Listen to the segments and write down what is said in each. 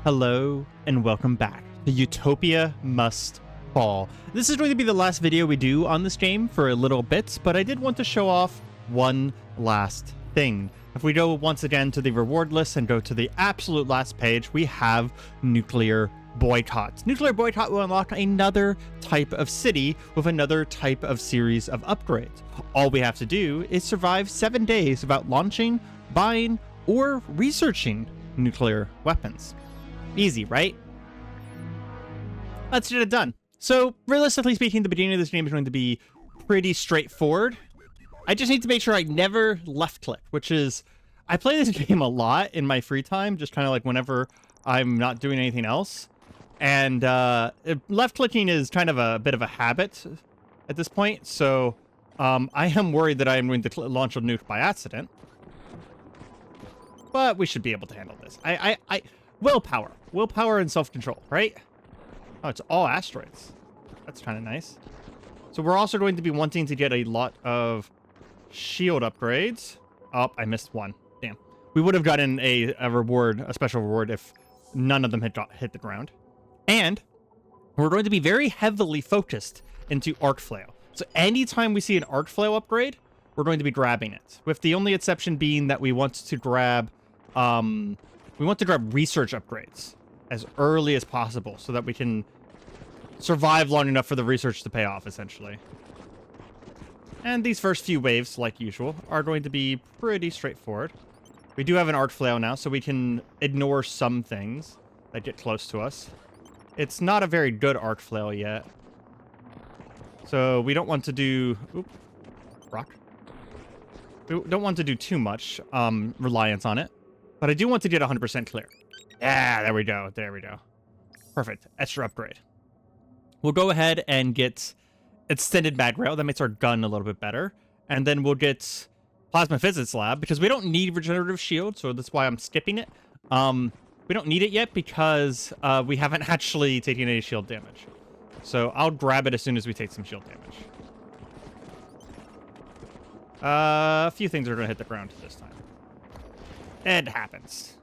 Hello and welcome back to Utopia Must Fall. This is going to be the last video we do on this game for a little bit, but I did want to show off one last thing. If we go once again to the reward list and go to the absolute last page, we have nuclear boycott. Nuclear boycott will unlock another type of city with another type of series of upgrades. All we have to do is survive 7 days without launching, buying, or researching nuclear weapons. Easy, right? Let's get it done. So, realistically speaking, the beginning of this game is going to be pretty straightforward. I just need to make sure I never left-click, which is... I play this game a lot in my free time, just kind of like whenever I'm not doing anything else. And left-clicking is kind of a bit of a habit at this point, so I am worried that I am going to launch a nuke by accident. But we should be able to handle this. Willpower and self-control, right? Oh, it's all asteroids. That's kind of nice. So we're also going to be wanting to get a lot of shield upgrades. Oh, I missed one. Damn. We would have gotten a reward, a special reward, if none of them had hit the ground. And we're going to be very heavily focused into arc flail. So anytime we see an arc flail upgrade, we're going to be grabbing it. With the only exception being that we want to grab research upgrades as early as possible so that we can survive long enough for the research to pay off, essentially. And these first few waves, like usual, are going to be pretty straightforward. We do have an arc flail now, so we can ignore some things that get close to us. It's not a very good arc flail yet. So we don't want to do... Oop, rock. We don't want to do too much reliance on it. But I do want to get 100% clear. Yeah, there we go. There we go. Perfect. Extra upgrade. We'll go ahead and get extended mag rail. That makes our gun a little bit better. And then we'll get plasma physics lab because we don't need regenerative shield. So that's why I'm skipping it. We don't need it yet because we haven't actually taken any shield damage. So I'll grab it as soon as we take some shield damage. A few things are going to hit the ground this time. It happens.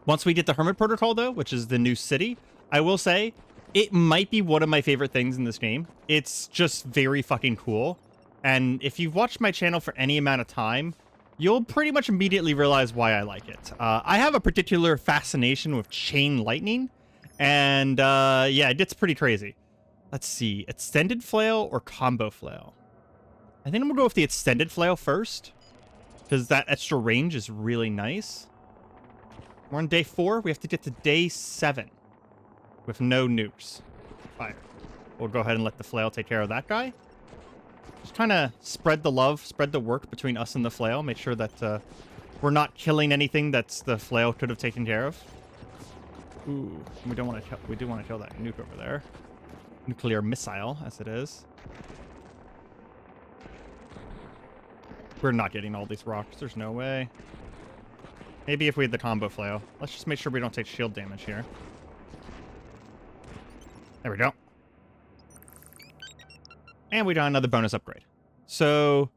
Once we get the Hermit Protocol, though, which is the new city, I will say it might be one of my favorite things in this game. It's just very fucking cool. And if you've watched my channel for any amount of time, you'll pretty much immediately realize why I like it. I have a particular fascination with chain lightning. And yeah, it gets pretty crazy. Let's see. Extended flail or combo flail? I think I'm going to go with the extended flail first. Because that extra range is really nice. We're on day 4. We have to get to day 7. With no nukes. Fire. We'll go ahead and let the flail take care of that guy. Just kind of spread the love, spread the work between us and the flail. Make sure that we're not killing anything that the flail could have taken care of. Ooh, we do want to kill that nuke over there. Nuclear missile, as it is. We're not getting all these rocks. There's no way. Maybe if we had the combo flail. Let's just make sure we don't take shield damage here. There we go. And we got another bonus upgrade. So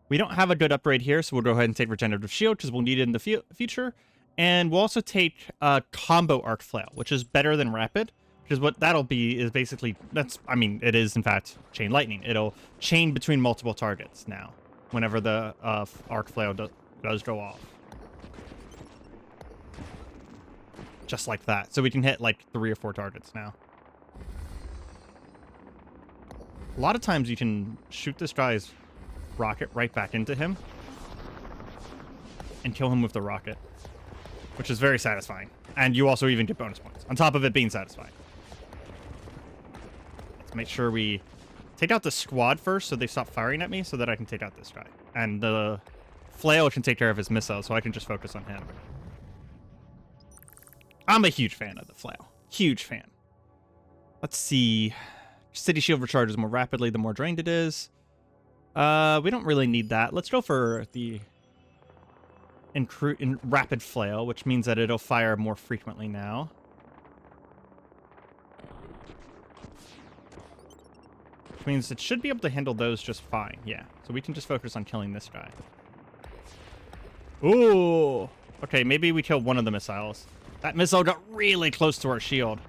we don't have a good upgrade here, so we'll go ahead and take regenerative shield because we'll need it in the future. And we'll also take combo arc flail, which is better than rapid. Because what that'll be is basically... it is, in fact, chain lightning. It'll chain between multiple targets now. Whenever the arc flail does go off. Just like that. So we can hit like 3 or 4 targets now. A lot of times you can shoot this guy's rocket right back into him. And kill him with the rocket. Which is very satisfying. And you also even get bonus points. On top of it being satisfying. Let's make sure we... take out the squad first so they stop firing at me so that I can take out this guy. And the flail can take care of his missile so I can just focus on him. I'm a huge fan of the flail. Huge fan. Let's see. City shield recharges more rapidly the more drained it is. We don't really need that. Let's go for the rapid flail, which means that it'll fire more frequently now. Which means it should be able to handle those just fine. Yeah, so we can just focus on killing this guy. Ooh. Okay, maybe we killed one of the missiles. That missile got really close to our shield.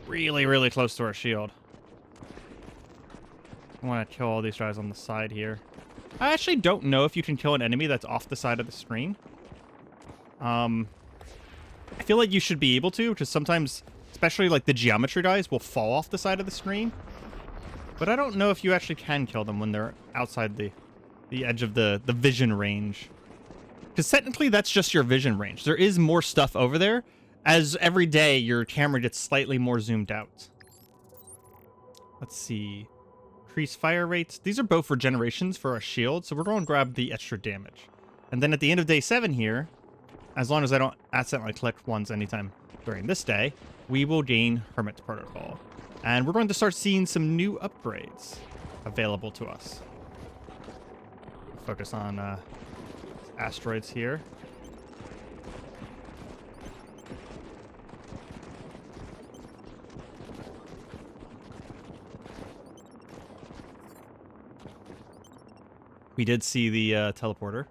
Really, really close to our shield. I want to kill all these guys on the side here. I actually don't know if you can kill an enemy that's off the side of the screen. I feel like you should be able to, because sometimes, especially like the geometry guys, will fall off the side of the screen. But I don't know if you actually can kill them when they're outside the edge of the vision range. Because technically that's just your vision range. There is more stuff over there, as every day your camera gets slightly more zoomed out. Let's see. Increase fire rates. These are both regenerations for our shield, so we're going to grab the extra damage. And then at the end of day 7 here, as long as I don't accidentally click once anytime during this day, we will gain Hermit Protocol. And we're going to start seeing some new upgrades available to us. Focus on asteroids here. We did see the teleporter.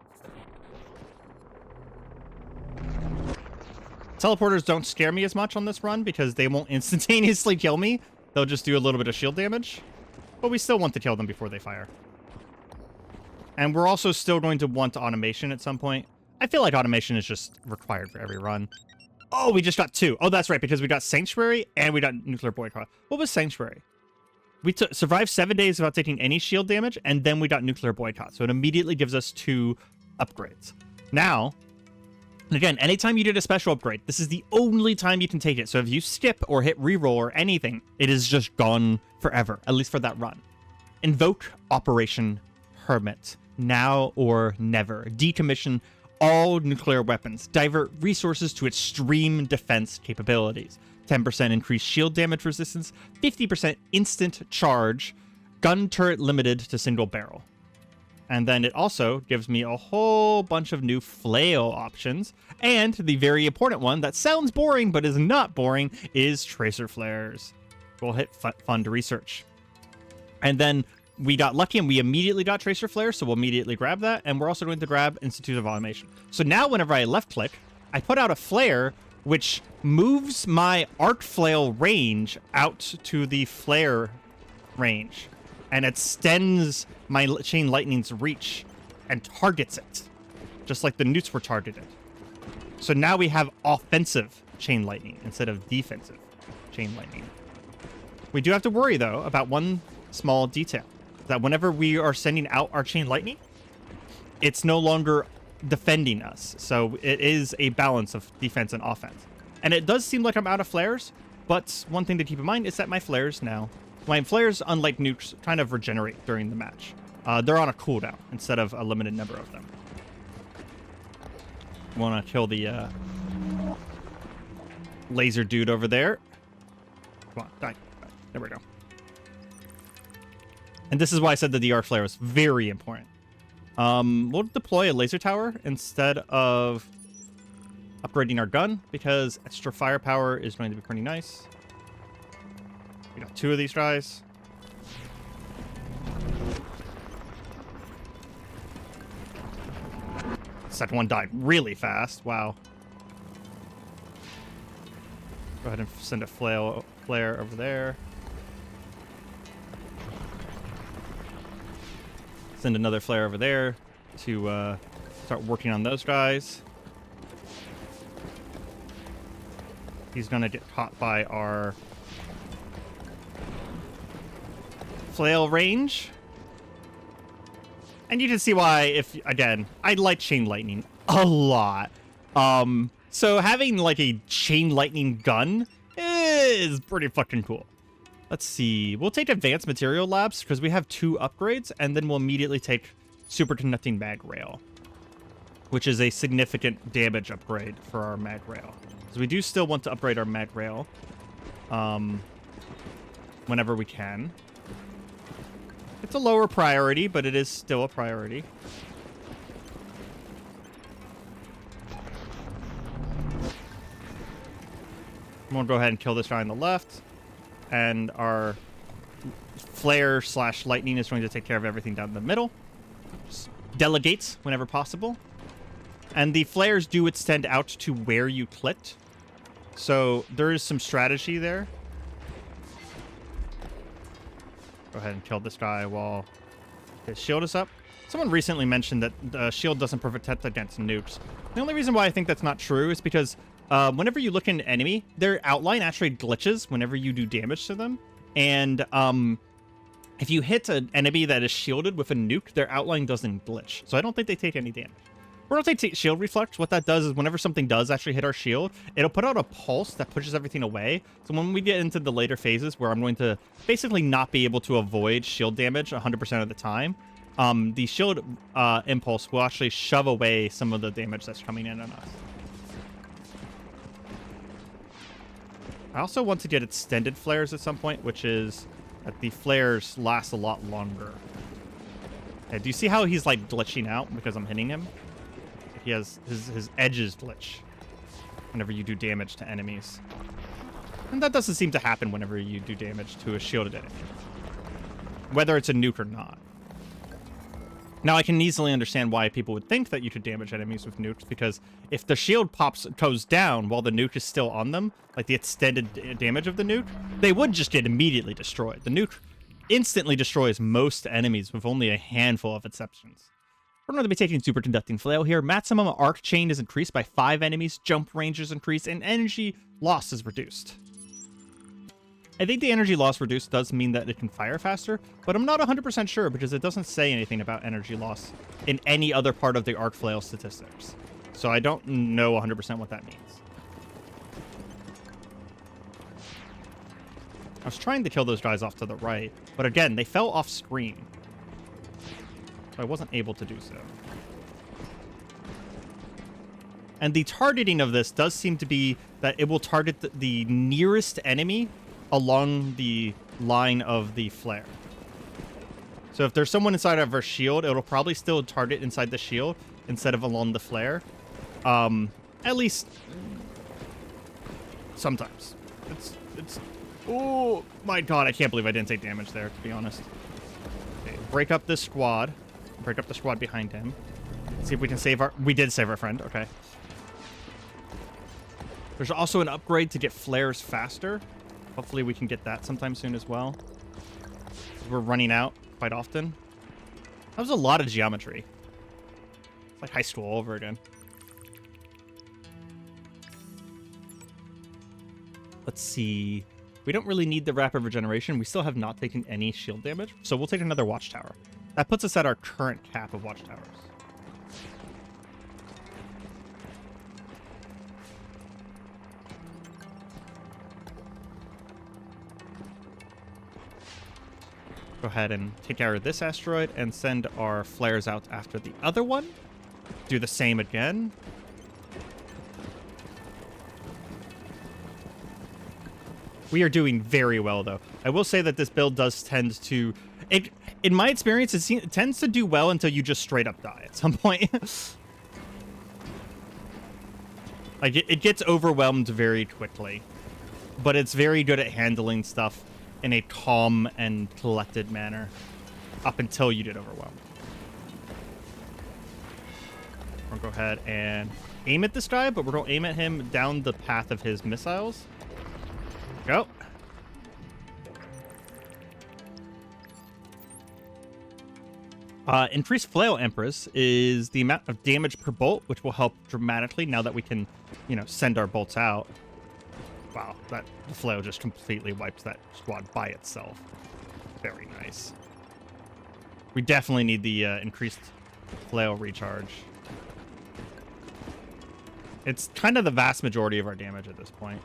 Teleporters don't scare me as much on this run because they won't instantaneously kill me. They'll just do a little bit of shield damage. But we still want to kill them before they fire. And we're also still going to want automation at some point. I feel like automation is just required for every run. Oh, we just got 2. Oh, that's right, because we got Sanctuary and we got Nuclear Boycott. What was Sanctuary? We survived 7 days without taking any shield damage, and then we got Nuclear Boycott. So it immediately gives us 2 upgrades. Now, and again, anytime you did a special upgrade, this is the only time you can take it. So if you skip or hit reroll or anything, it is just gone forever, at least for that run. Invoke Operation Hermit. Now or never. Decommission all nuclear weapons. Divert resources to extreme defense capabilities. 10% increased shield damage resistance. 50% instant charge. Gun turret limited to single barrel. And then it also gives me a whole bunch of new flail options. And the very important one that sounds boring but is not boring is tracer flares. We'll hit fund research. And then we got lucky and we immediately got tracer flares, so we'll immediately grab that. And we're also going to grab Institute of Automation. So now whenever I left click, I put out a flare which moves my arc flail range out to the flare range and extends my chain lightning's reach and targets it, just like the newts were targeted. So now we have offensive chain lightning instead of defensive chain lightning. We do have to worry, though, about one small detail, that whenever we are sending out our chain lightning, it's no longer defending us. So it is a balance of defense and offense. And it does seem like I'm out of flares, but one thing to keep in mind is that my flares, unlike nukes, kind of regenerate during the match. They're on a cooldown instead of a limited number of them. Want to kill the laser dude over there. Come on, die. There we go. And this is why I said that the arc flare was very important. We'll deploy a laser tower instead of upgrading our gun, because extra firepower is going to be pretty nice. We got 2 of these guys. Second one died really fast. Wow. Go ahead and send a flare over there. Send another flare over there to start working on those guys. He's gonna get caught by our flail range. And you can see why, if, again, I like chain lightning a lot. So having like a chain lightning gun is pretty fucking cool. Let's see. We'll take advanced material labs because we have 2 upgrades, and then we'll immediately take superconducting mag rail, which is a significant damage upgrade for our mag rail. So we do still want to upgrade our mag rail whenever we can. It's a lower priority, but it is still a priority. I'm going to go ahead and kill this guy on the left. And our flare / lightning is going to take care of everything down the middle. Just delegates whenever possible. And the flares do extend out to where you clicked. So there is some strategy there. Go ahead and kill this guy while his shield is up. Someone recently mentioned that the shield doesn't protect against nukes. The only reason why I think that's not true is because whenever you look at an enemy, their outline actually glitches whenever you do damage to them. And if you hit an enemy that is shielded with a nuke, their outline doesn't glitch. So I don't think they take any damage. We don't take shield reflect. What that does is whenever something does actually hit our shield, it'll put out a pulse that pushes everything away. So when we get into the later phases where I'm going to basically not be able to avoid shield damage 100% of the time, the shield impulse will actually shove away some of the damage that's coming in on us. I also want to get extended flares at some point, which is that the flares last a lot longer. Okay, do you see how he's like glitching out because I'm hitting him? He has his edges glitch whenever you do damage to enemies. And that doesn't seem to happen whenever you do damage to a shielded enemy, whether it's a nuke or not. Now, I can easily understand why people would think that you should damage enemies with nukes, because if the shield goes down while the nuke is still on them, like the extended damage of the nuke, they would just get immediately destroyed. The nuke instantly destroys most enemies with only a handful of exceptions. We're going to be taking superconducting flail here. Maximum arc chain is increased by 5 enemies, jump range is increased, and energy loss is reduced. I think the energy loss reduced does mean that it can fire faster, but I'm not 100% sure because it doesn't say anything about energy loss in any other part of the arc flail statistics. So I don't know 100% what that means. I was trying to kill those guys off to the right, but again, they fell off screen. So I wasn't able to do so. And the targeting of this does seem to be that it will target the nearest enemy along the line of the flare. So if there's someone inside of our shield, it'll probably still target inside the shield instead of along the flare. At least sometimes. It's oh my god, I can't believe I didn't take damage there, to be honest. Okay, break up this squad. Break up the squad behind him. See if we can save our... We did save our friend. Okay. There's also an upgrade to get flares faster. Hopefully we can get that sometime soon as well. We're running out quite often. That was a lot of geometry. It's like high school all over again. Let's see. We don't really need the rapid regeneration. We still have not taken any shield damage. So we'll take another watchtower. That puts us at our current cap of watchtowers. Go ahead and take care of this asteroid and send our flares out after the other one. Do the same again. We are doing very well, though. I will say that this build does tend to... in my experience, it tends to do well until you just straight up die at some point. Like, it gets overwhelmed very quickly. But it's very good at handling stuff in a calm and collected manner up until you get overwhelmed. We'll go ahead and aim at this guy, but we're going to aim at him down the path of his missiles. Go. Increased flail empress is the amount of damage per bolt, which will help dramatically now that we can, you know, send our bolts out. Wow, the flail just completely wipes that squad by itself. Very nice. We definitely need the increased flail recharge. It's kind of the vast majority of our damage at this point.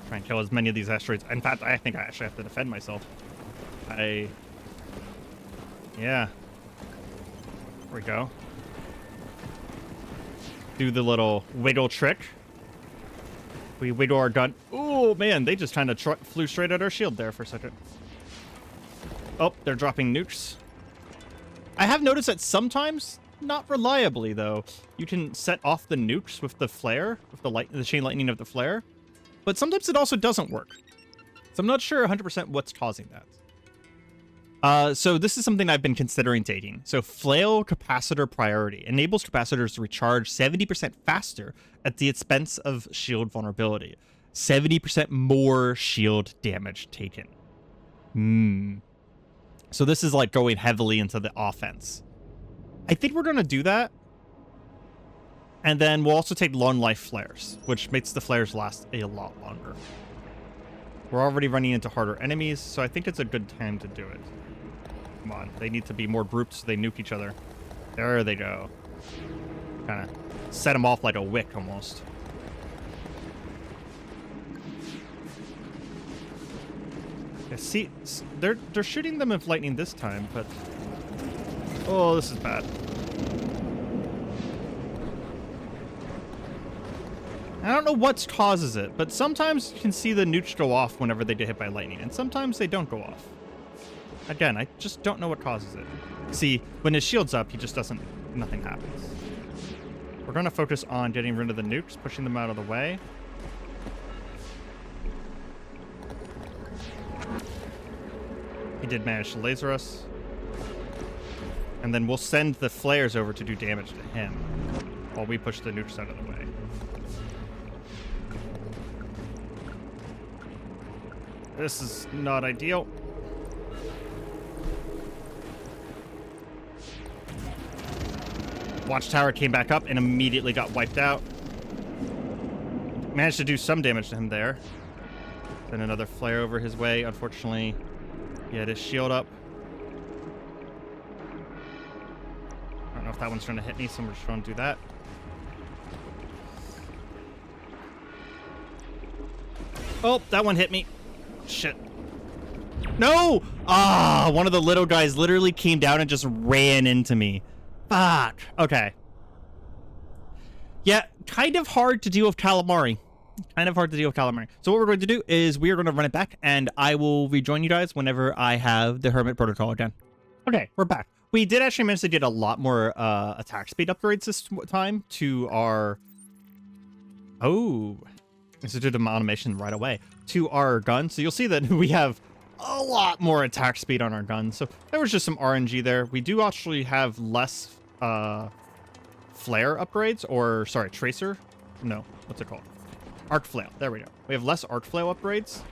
Try and kill as many of these asteroids. In fact, I think I actually have to defend myself. Yeah. There we go. Do the little wiggle trick. We wiggle our gun. Oh, man, they just kind of flew straight at our shield there for a second. Oh, they're dropping nukes. I have noticed that sometimes Not reliably, though. You can set off the nukes with the flare, with the chain lightning of the flare, but sometimes it also doesn't work. So I'm not sure 100% what's causing that. So this is something I've been considering taking. So flail capacitor priority enables capacitors to recharge 70% faster at the expense of shield vulnerability. 70% more shield damage taken. So this is like going heavily into the offense. I think we're going to do that. And then we'll also take long life flares, which makes the flares last a lot longer. We're already running into harder enemies, so I think it's a good time to do it. Come on, they need to be more grouped so they nuke each other. There they go. Kind of set them off like a wick almost. Yeah, see, they're shooting them with lightning this time, but oh, this is bad. I don't know what causes it, but sometimes you can see the nukes go off whenever they get hit by lightning, and sometimes they don't go off. Again, I just don't know what causes it. See, when his shield's up, he just doesn't, nothing happens. We're going to focus on getting rid of the nukes, pushing them out of the way. He did manage to laser us. And then we'll send the flares over to do damage to him while we push the nukes out of the way. This is not ideal. Watchtower came back up and immediately got wiped out. Managed to do some damage to him there. Then another flare over his way. Unfortunately, he had his shield up. I don't know if that one's trying to hit me, so we're just going to do that. Oh, that one hit me. Shit. No! Ah, one of the little guys literally came down and just ran into me. Fuck. Okay. Yeah, kind of hard to deal with calamari. So what we're going to do is we are going to run it back, and I will rejoin you guys whenever I have the Hermit protocol again. Okay, we're back. We did actually manage to get a lot more attack speed upgrades this time to our... Oh, this is due to automation right away. To our gun. So you'll see that we have a lot more attack speed on our gun. So there was just some RNG there. We do actually have less flare upgrades, or sorry, tracer. No, what's it called? Arc flail. There we go. We have less arc flail upgrades.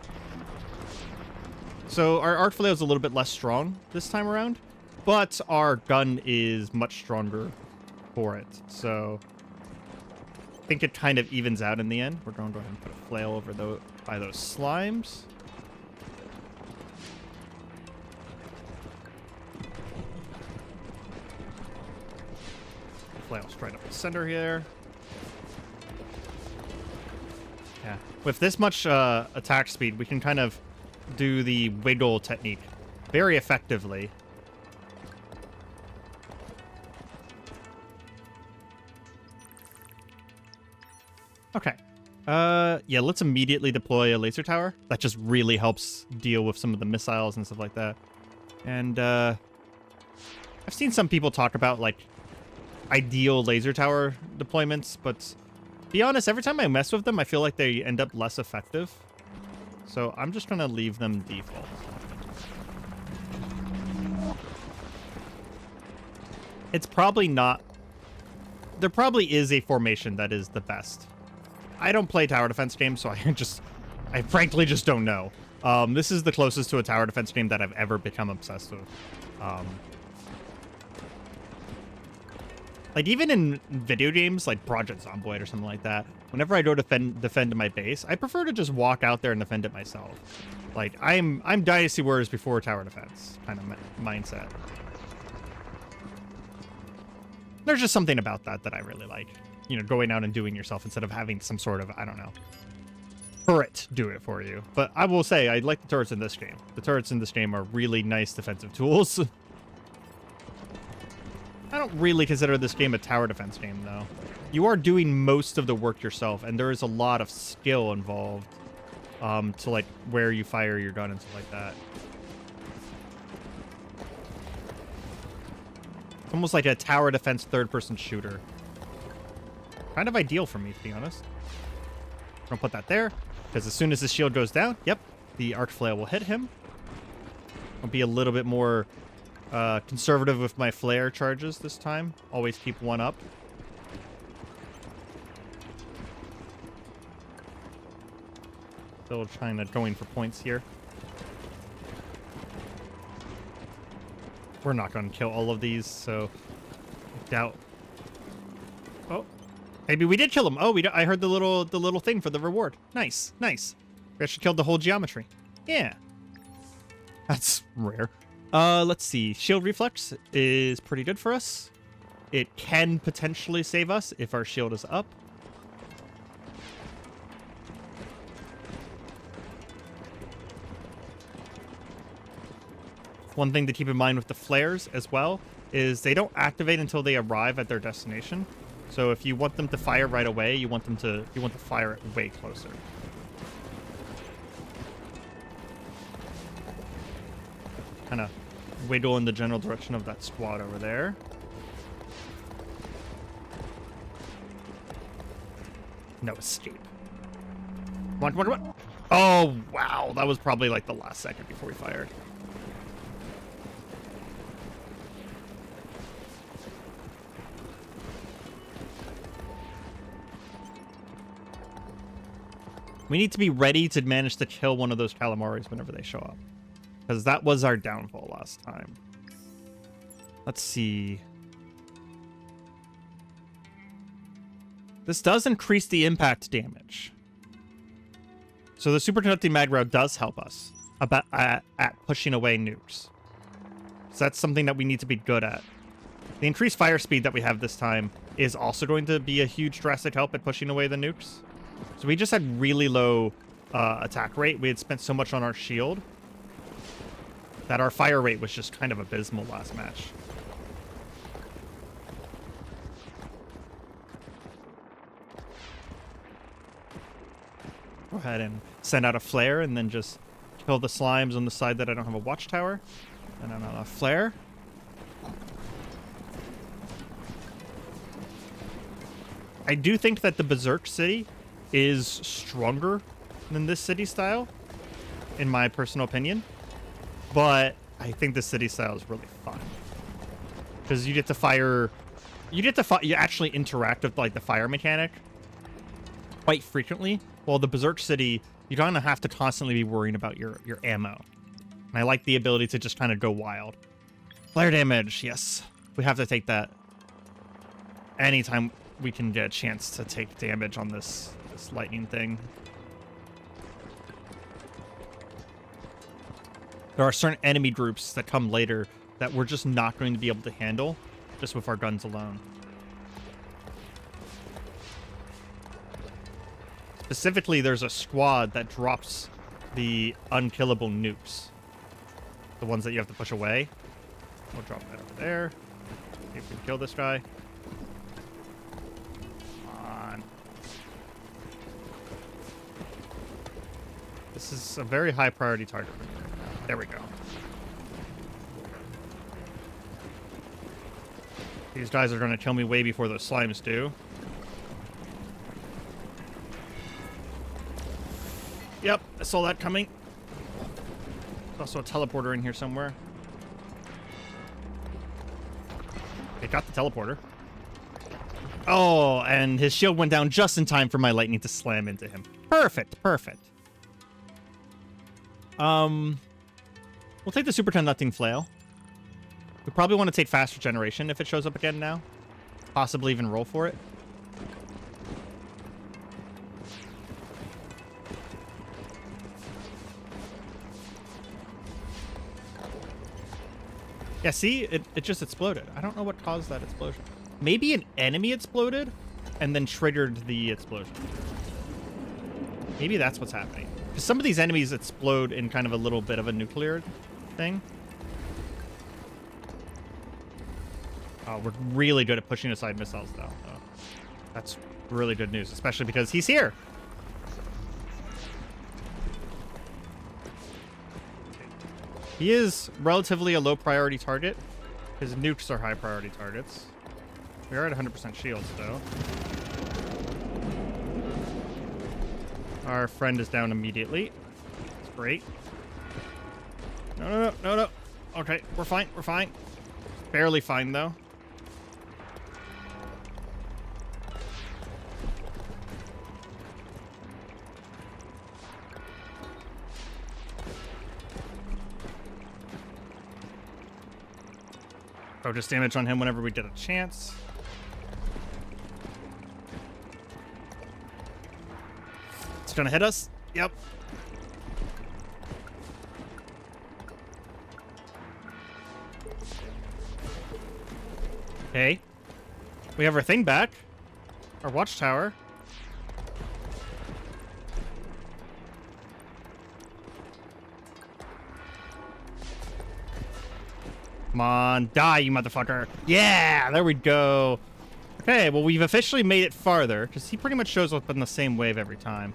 So our arc flail is a little bit less strong this time around, but our gun is much stronger for it. So I think it kind of evens out in the end. We're going to go ahead and put a flail over by those slimes. Flail straight up the center here. Yeah. With this much attack speed, we can kind of do the wiggle technique very effectively. Okay. Yeah, let's immediately deploy a laser tower. That just really helps deal with some of the missiles and stuff like that. And I've seen some people talk about like ideal laser tower deployments, but to be honest, every time I mess with them, I feel like they end up less effective. So I'm just gonna leave them default. It's probably not... There probably is a formation that is the best. I don't play tower defense games, so I frankly just don't know. This is the closest to a tower defense game that I've ever become obsessed with. Like, even in video games, like Project Zomboid or something like that, whenever I go defend my base, I prefer to just walk out there and defend it myself. Like, I'm Dynasty Warriors before tower defense kind of mindset. There's just something about that I really like. You know, going out and doing yourself instead of having some sort of, I don't know, turret do it for you. But I will say, I like the turrets in this game. The turrets in this game are really nice defensive tools. I don't really consider this game a tower defense game, though. You are doing most of the work yourself, and there is a lot of skill involved to, like, where you fire your gun and stuff like that. It's almost like a tower defense third-person shooter. Kind of ideal for me, to be honest. I'm gonna put that there, because as soon as his shield goes down, yep, the arc flail will hit him. I'll be a little bit more conservative with my flare charges this time. Always keep one up. Still trying to going for points here. We're not going to kill all of these, so I doubt. Oh, maybe we did kill him. Oh, I heard the little thing for the reward. Nice, nice. We actually killed the whole geometry. Yeah, that's rare. Let's see. Shield reflex is pretty good for us. It can potentially save us if our shield is up. One thing to keep in mind with the flares as well is they don't activate until they arrive at their destination. So if you want them to fire right away, you want to fire it way closer. Kind of wiggle in the general direction of that squad over there. No escape. Come on. Oh, wow. That was probably like the last second before we fired. We need to be ready to manage to kill one of those calamaris whenever they show up. Because that was our downfall last time. Let's see. This does increase the impact damage. So the superconducting magro does help us at pushing away nukes. So that's something that we need to be good at. The increased fire speed that we have this time is also going to be a huge drastic help at pushing away the nukes. So we just had really low attack rate. We had spent so much on our shield that our fire rate was just kind of abysmal last match. Go ahead and send out a flare and then just kill the slimes on the side that I don't have a watchtower. And then a flare. I do think that the Berserk city is stronger than this city style, in my personal opinion. But I think the city style is really fun. Because you get to fire... You actually interact with, like, the fire mechanic quite frequently. While the Berserk city, you don't have to constantly be worrying about your ammo. And I like the ability to just kind of go wild. Flare damage, yes. We have to take that anytime we can get a chance to take damage on this lightning thing. There are certain enemy groups that come later that we're just not going to be able to handle just with our guns alone. Specifically, there's a squad that drops the unkillable nukes. The ones that you have to push away. We'll drop that over there. See if we can kill this guy. This is a very high priority target. There we go. These guys are going to kill me way before those slimes do. Yep, I saw that coming. There's also a teleporter in here somewhere. They got the teleporter. Oh, and his shield went down just in time for my lightning to slam into him. Perfect, perfect. We'll take the superconducting flail. We probably want to take faster generation if it shows up again now. Possibly even roll for it. Yeah, see? It just exploded. I don't know what caused that explosion. Maybe an enemy exploded and then triggered the explosion. Maybe that's what's happening. Because some of these enemies explode in kind of a little bit of a nuclear thing. Oh, we're really good at pushing aside missiles, though. Oh, that's really good news, especially because he's here. He is relatively a low priority target. His nukes are high priority targets. We are at 100% shields, though. Our friend is down immediately. That's great. No. Okay, we're fine. We're fine. Barely fine, though. Focus damage on him whenever we get a chance. It's gonna hit us. Yep. Okay. We have our thing back. Our watchtower. Come on, die, you motherfucker. Yeah, there we go. Okay, well, we've officially made it farther, because he pretty much shows up in the same wave every time.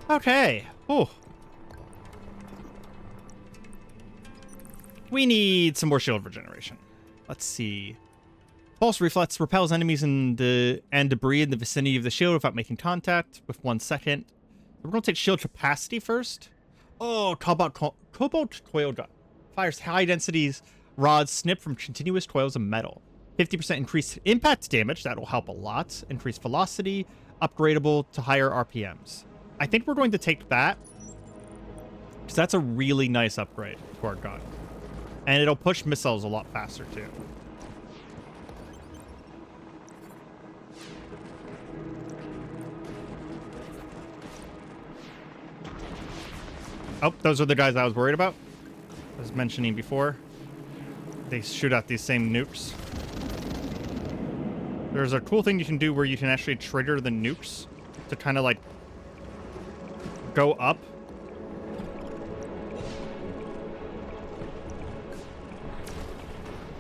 Okay. Oh. We need some more shield regeneration. Let's see. Pulse Reflex repels enemies and debris in the vicinity of the shield without making contact with 1 second. We're going to take shield capacity first. Oh, cobalt coil gun. Fires high densities rods snipped from continuous coils of metal. 50% increased impact damage. That'll help a lot. Increased velocity. Upgradable to higher RPMs. I think we're going to take that, because that's a really nice upgrade to our gun. And it'll push missiles a lot faster, too. Oh, those are the guys I was worried about. I was mentioning before. They shoot out these same nukes. There's a cool thing you can do where you can actually trigger the nukes to kind of like go up.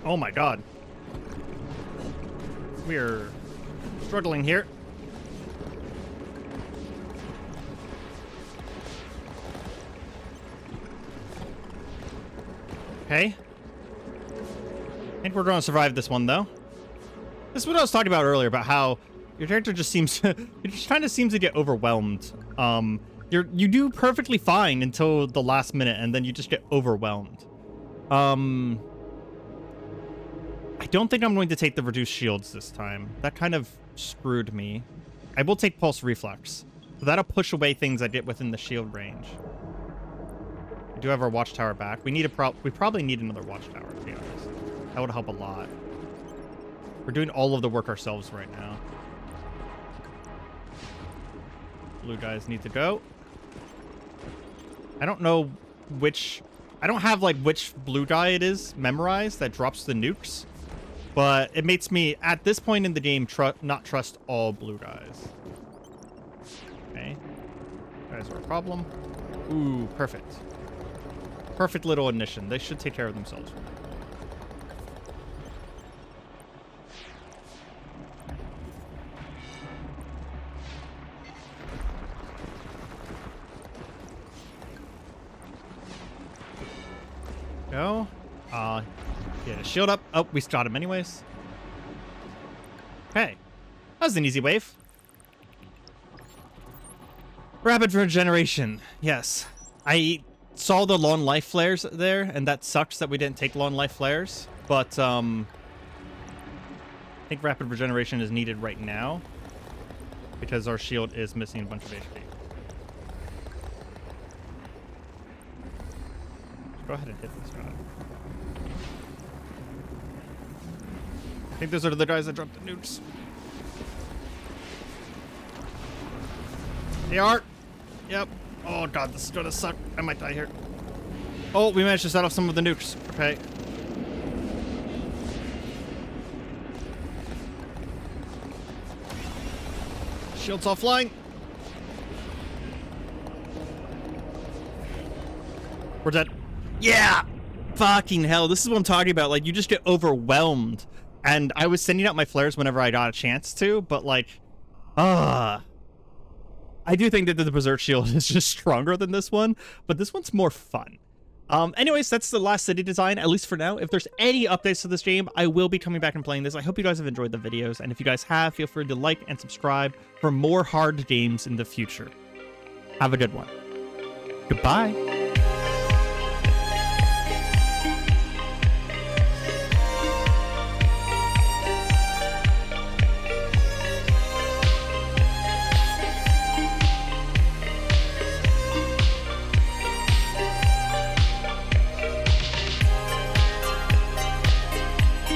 Oh my god. We're struggling here. Okay. I think we're going to survive this one, though. This is what I was talking about earlier, about how your character just seems to... it just kind of seems to get overwhelmed. You do perfectly fine until the last minute, and then you just get overwhelmed. I don't think I'm going to take the reduced shields this time. That kind of screwed me. I will take Pulse Reflex. That'll push away things I get within the shield range. We do have our watchtower back. We probably need another watchtower, to be honest. That would help a lot. We're doing all of the work ourselves right now. Blue guys need to go. I don't know which... I don't have, like, which blue guy it is memorized that drops the nukes. But it makes me, at this point in the game, not trust all blue guys. Okay. Guys are a problem. Ooh, perfect. Perfect little ignition. They should take care of themselves. Go. Get a shield up. Oh, we shot him anyways. Okay. That was an easy wave. Rapid regeneration. Yes. I saw the long life flares there, and that sucks that we didn't take long life flares. But, I think rapid regeneration is needed right now, because our shield is missing a bunch of HP. Go ahead and hit this guy. I think those are the guys that dropped the nukes. They are. Yep. Oh god, this is gonna suck. I might die here. Oh, we managed to set off some of the nukes. Okay. Shields offline. We're dead. Yeah! Fucking hell, this is what I'm talking about. Like, you just get overwhelmed. And I was sending out my flares whenever I got a chance to, but like, I do think that the Berserk Shield is just stronger than this one, but this one's more fun. Anyways, that's the last city design, at least for now. If there's any updates to this game, I will be coming back and playing this. I hope you guys have enjoyed the videos, and if you guys have, feel free to like and subscribe for more hard games in the future. Have a good one. Goodbye.